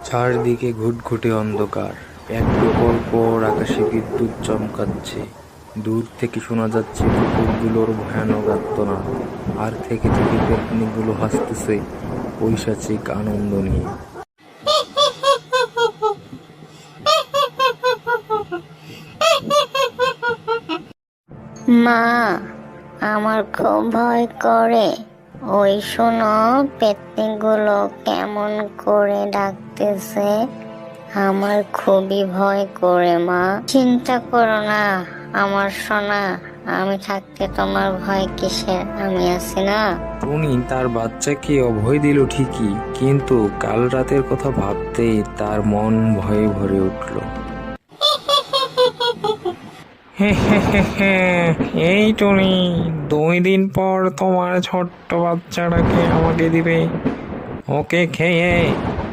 চারদিকে ঘুটঘুটে অন্ধকার। একটু পর পর আকাশে বিদ্যুৎ চমকাচ্ছে। দূর থেকে শোনা যাচ্ছে কুকুরগুলোর ভয়ানক আর্তনাদ। আর থেকে থেকে পেতনিগুলো হাসতেছে পৈশাচিক আনন্দ নিয়ে। মা, আমার খুব ভয় করে। ওই শোনো, পেতনিগুলো কেমন করে ডাকতেছে। আমার খুবই ভয় করে মা। চিন্তা করো না আমার সোনা, আমি থাকতে তোমার ভয় কিসের, আমি আছি না। টুনি তার বাচ্চাকে অভয় দিল ঠিকই, কিন্তু কাল রাতের কথা ভাবতেই তার মন ভয়ে ভরে উঠল। এই টুনি, 2 দিন পর তোমার ছোট্ট বাচ্চাটাকে আমাকে দিবে। ওকে খেয়ে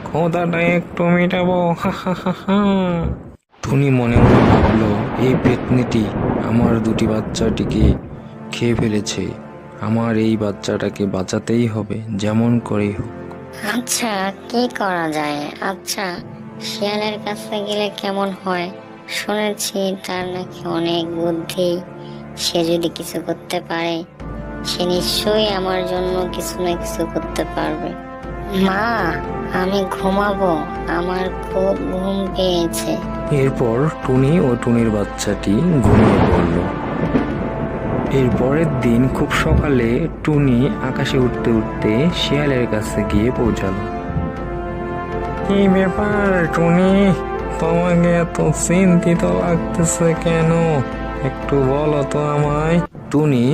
ক্ষুধাটা একটু মেটাবো। টুনি মনে মনে ভাবলো, এই পেতনিটি আমার 2টি বাচ্চাটিকে খেয়ে ফেলেছে। আমার এই বাচ্চাটাকে বাঁচাতেই হবে, যেমন করেই হোক। আচ্ছা, কি করা যায়? আচ্ছা, শিয়ালের কাছে গেলে কেমন হয়? শুনেছি তার নাকি অনেক বুদ্ধি। সে যদি কিছু করতে পারে, সে নিশ্চয়ই আমার জন্য কিছু না কিছু করতে পারবে। মা, আমি ঘুমাবো, আমার খুব ঘুম পেয়েছে। এরপর টুনি ও টুনির বাচ্চাটি ঘুমিয়ে পড়ল। এর পরের দিন খুব সকালে টুনি আকাশে উঠতে উঠতে শিয়ালের কাছে গিয়ে পৌঁছালো। কি ব্যাপার টুনি, তোমাকে এত চিন্তিত লাগতেছে কেন? একটু বলো তো আমায়। টুনি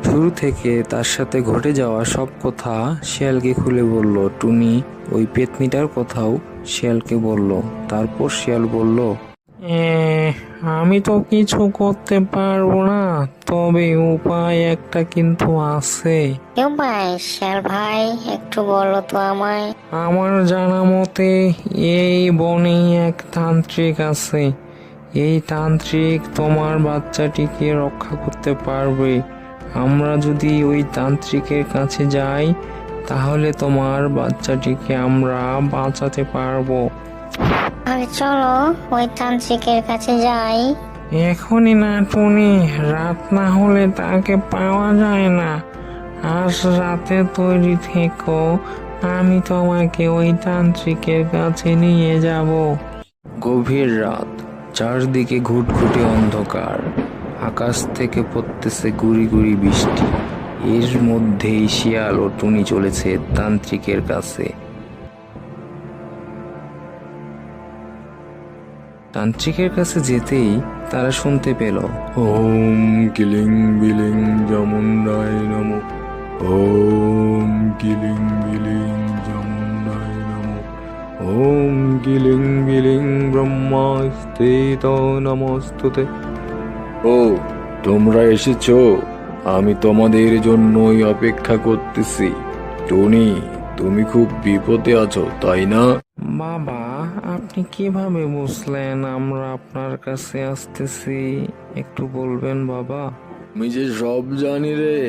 শুরু থেকে তার সাথে ঘটে যাওয়া সব কথা শিয়ালকে খুলে বলল। টুনি ওই পেতনিটার কথাও শিয়ালকে বলল। তারপর শিয়াল বলল, আমি তো কিছু করতে পারবো না, তবে উপায় একটা কিন্তু আছে। কি উপায় শিয়াল ভাই, একটু বলো তো আমায়। আমার জানা মতে এই বনে এক তান্ত্রিক আছে। এই তান্ত্রিক তোমার বাচ্চাটিকে রক্ষা করতে পারবে। আমরা যদি ওই তান্ত্রিকের কাছে যাই, তাহলে তোমার বাচ্চাটিকে আমরা বাঁচাতে পারবো। আরে চলো ওই তান্ত্রিকের কাছে যাই। এখনই না টুনি, রাত না হলে তাকে পাওয়া যায় না। আজ রাতে তৈরি থেকো, আমি তোমাকে ওই তান্ত্রিকের কাছে নিয়ে যাব। গভীর রাত, চারদিকে ঘুটঘুটে অন্ধকার। আকাশ থেকে পড়তেছে গুড়ি গুড়ি বৃষ্টি। এর মধ্যেই শিয়াল ও টুনি চলেছে তান্ত্রিকের কাছে। তান্ত্রিকের কাছে যেতেই তারা শুনতে পেল, ওম কিলিং বিলিং যমুনায় নমঃ। ওম কিলিং বিলিং যমুনায় নমঃ। ওম কিলিং বিলিং ব্রহ্মাস্তেত নমস্তুতে। ও, তোমরা এসেছো? আমি তোমাদের জন্যই অপেক্ষা করতেছি। টুনি, তুমি খুব বিপদে আছো, তাই না? বাবা, আপনি কিভাবে বুঝলেন আমরা আপনার কাছে আসতেছি? একটু বলবেন বাবা। আমি যে সব জানি রে,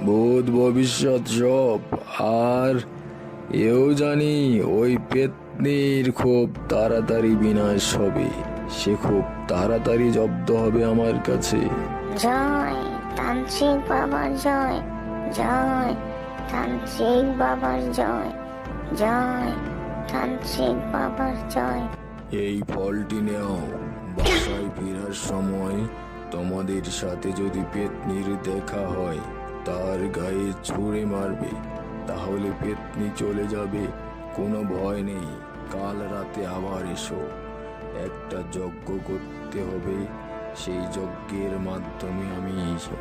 ভূত ভবিষ্যৎ সব। আর এও জানি ওই পেতনির খুব তাড়াতাড়ি বিনাশ হবে। সে খুব তাড়াতাড়ি জব্দ হবে আমার কাছে। জয় তান্ত্রিক বাবার জয়, জয় তান্ত্রিক বাবার জয়, জয় তান্ত্রিক বাবার জয়। এই ফলটি নেও, বাসায় ফেরার সময় তোমাদের সাথে যদি পেতনির দেখা হয়, তার গায়ে ছুঁড়ে মারবে, তাহলে পেতনি চলে যাবে। কোনো ভয় নেই। কাল রাতে আবার এসো। একটা যজ্ঞ করতে হবে। সেই যজ্ঞের মাধ্যমে আমি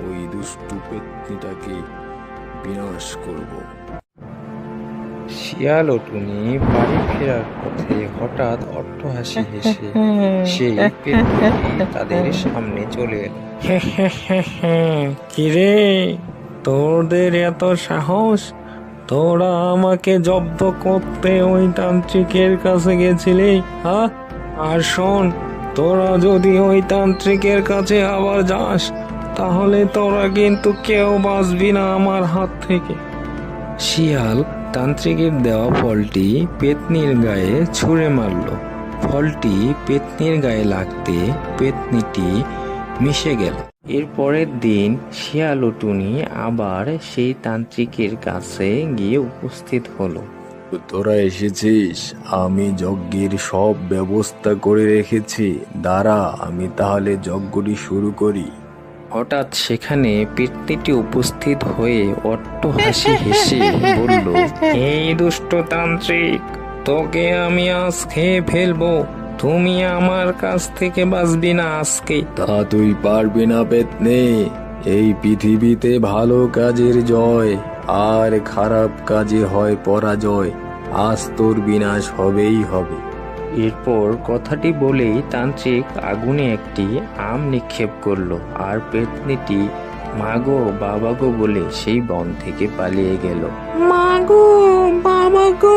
ওই দুষ্টু পেতনিটাকে বিনাশ করব। শিয়াল ও টুনি বাড়ি ফেরার পথে হঠাৎ অট্টহাসি হেসে সেই পেতনিটি তাদের সামনে চলে এলো। কিরে, তোদের এত সাহস? তোরা আমাকে জব্দ করতে ওই তান্ত্রিকের কাছে গেছিলি, হ্যাঁ? আর শোন, তোরা যদি ওই তান্ত্রিকের কাছে আবার যাস, তাহলে তোরা কিন্তু কেউ বাঁচবি না আমার হাত থেকে। শিয়াল তান্ত্রিকের দেওয়া ফলটি পেতনির গায়ে ছুঁড়ে মারল। ফলটি পেতনির গায়ে লাগতে পেতনিটি মিশে গেল। এর পরের দিন শিয়াল ও টুনি আবার সেই তান্ত্রিকের কাছে গিয়ে উপস্থিত হলো। তোরা এসেছিস, আমি যজ্ঞের সব ব্যবস্থা করে রেখেছি, দাঁড়া আমি তাহলে যজ্ঞটি শুরু করি। হঠাৎ সেখানে পেতনিটি উপস্থিত হয়ে অট্টহাসি হেসে বলল, এই দুষ্ট তান্ত্রিক, তোকে আমি আজ খেয়ে ফেলবো। তুমি আমার কাছ থেকে বাঁচবি না আজকে। তা তুই পারবি না পেতনি, এই পৃথিবীতে ভালো কাজের জয় আর খারাপ কাজে হয় পরাজয়, আজ তোর বিনাশ হবেই হবে। এরপর কথাটি বলেই তান্ত্রিক আগুনে একটি আম নিক্ষেপ করলো, আর পেতনিটি মাগো বাবাগো বলে সেই বন থেকে পালিয়ে গেল। মাগো বাবাগো